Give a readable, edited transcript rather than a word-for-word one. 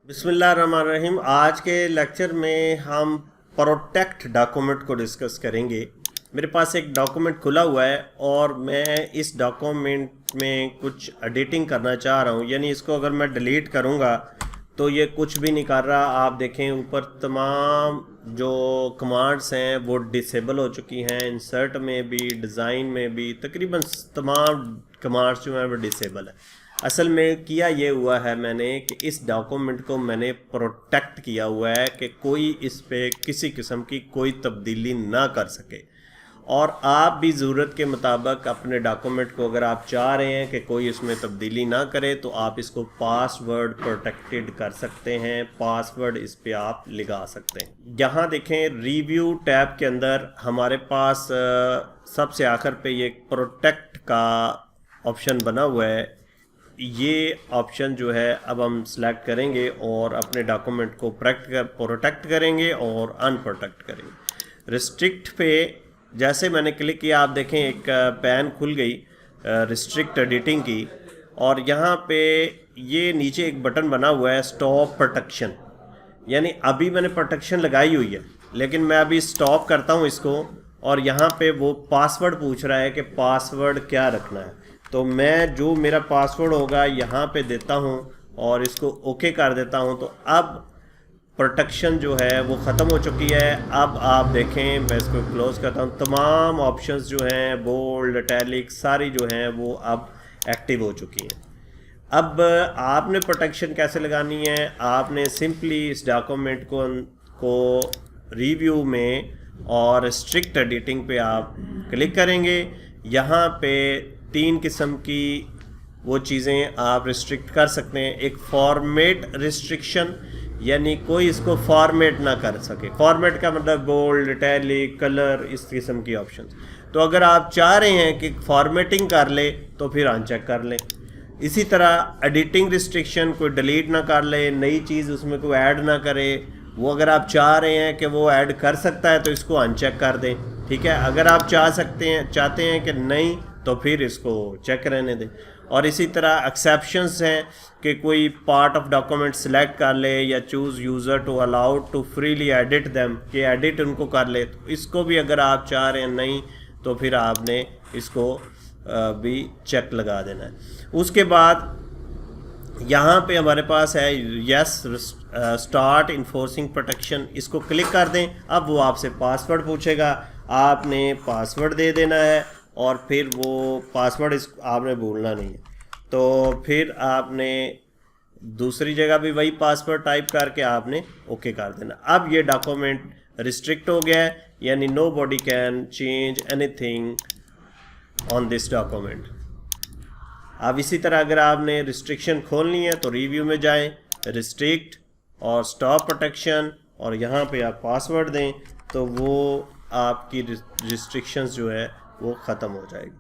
बिस्मिल्लाहिर्रहमानिर्रहीम। आज के लेक्चर में हम प्रोटेक्ट डॉक्यूमेंट को डिस्कस करेंगे। मेरे पास एक डॉक्यूमेंट खुला हुआ है और मैं इस डॉक्यूमेंट में कुछ एडिटिंग करना चाह रहा हूँ, यानी इसको अगर मैं डिलीट करूँगा तो ये कुछ भी नहीं कर रहा। आप देखें ऊपर तमाम जो कमांड्स हैं वो डिसेबल हो चुकी हैं, इंसर्ट में भी, डिज़ाइन में भी, तकरीबन तमाम कमांड्स जो हैं वो डिसेबल है। असल में किया ये हुआ है मैंने कि इस डॉक्यूमेंट को मैंने प्रोटेक्ट किया हुआ है कि कोई इस पे किसी किस्म की कोई तब्दीली ना कर सके। और आप भी ज़रूरत के मुताबिक अपने डॉक्यूमेंट को अगर आप चाह रहे हैं कि कोई इसमें तब्दीली ना करे तो आप इसको पासवर्ड प्रोटेक्टेड कर सकते हैं, पासवर्ड इस पे आप लगा सकते हैं। यहाँ देखें रिव्यू टैब के अंदर हमारे पास सबसे आखिर पे ये प्रोटेक्ट का ऑप्शन बना हुआ है। ये ऑप्शन जो है अब हम सिलेक्ट करेंगे और अपने डॉक्यूमेंट को प्रोटेक्ट करेंगे और अनप्रोटेक्ट करेंगे। रिस्ट्रिक्ट पे जैसे मैंने क्लिक किया, आप देखें एक पैन खुल गई रिस्ट्रिक्ट एडिटिंग की, और यहाँ पे ये नीचे एक बटन बना हुआ है स्टॉप प्रोटेक्शन, यानी अभी मैंने प्रोटेक्शन लगाई हुई है लेकिन मैं अभी स्टॉप करता हूँ इसको, और यहाँ पे वो पासवर्ड पूछ रहा है कि पासवर्ड क्या रखना है। तो मैं जो मेरा पासवर्ड होगा यहाँ पे देता हूँ और इसको ओके कर देता हूँ। तो अब प्रोटेक्शन जो है वो ख़त्म हो चुकी है। अब आप देखें, मैं इसको क्लोज करता हूँ, तमाम ऑप्शंस जो हैं बोल्ड, इटैलिक, सारी जो हैं वो अब एक्टिव हो चुकी हैं। अब आपने प्रोटेक्शन कैसे लगानी है, आपने सिंपली इस डॉक्यूमेंट को रिव्यू में और स्ट्रिक्ट एडिटिंग पे आप क्लिक करेंगे। यहाँ पे 3 किस्म की वो चीज़ें आप रिस्ट्रिक्ट कर सकते हैं। एक फॉर्मेट रिस्ट्रिक्शन, यानी कोई इसको फॉर्मेट ना कर सके। फॉर्मेट का मतलब बोल्ड, इटैलिक, कलर, इस किस्म की ऑप्शंस। तो अगर आप चाह रहे हैं कि फॉर्मेटिंग कर ले तो फिर अनचेक कर लें। इसी तरह एडिटिंग रिस्ट्रिक्शन, कोई डिलीट ना कर ले, नई चीज़ उसमें कोई ऐड ना करे, वो अगर आप चाह रहे हैं कि वो ऐड कर सकता है तो इसको अनचेक कर दें। ठीक है, अगर आप चाहते हैं कि नहीं तो फिर इसको चेक रहने दें। और इसी तरह एक्सेप्शंस हैं कि कोई पार्ट ऑफ डॉक्यूमेंट सेलेक्ट कर ले या choose user to allowed to freely edit them, कि एडिट उनको कर ले, तो इसको भी अगर आप चाह रहे हैं नहीं तो फिर आपने इसको भी चेक लगा देना है। उसके बाद यहाँ पे हमारे पास है यस स्टार्ट इन्फोर्सिंग प्रोटेक्शन, इसको क्लिक कर दें। अब वो आपसे पासवर्ड पूछेगा, आपने पासवर्ड दे देना है और फिर वो पासवर्ड आपने भूलना नहीं है। तो फिर आपने दूसरी जगह भी वही पासवर्ड टाइप करके आपने ओके कर देना। अब ये डॉक्यूमेंट रिस्ट्रिक्ट हो गया है, यानी nobody can change anything on this document. अब इसी तरह अगर आपने रिस्ट्रिक्शन खोलनी है तो रिव्यू में जाएं, रिस्ट्रिक्ट और स्टॉप प्रोटेक्शन, और यहाँ पे आप पासवर्ड दें तो वो आपकी रिस्ट्रिक्शंस जो है वो ख़त्म हो जाएगी।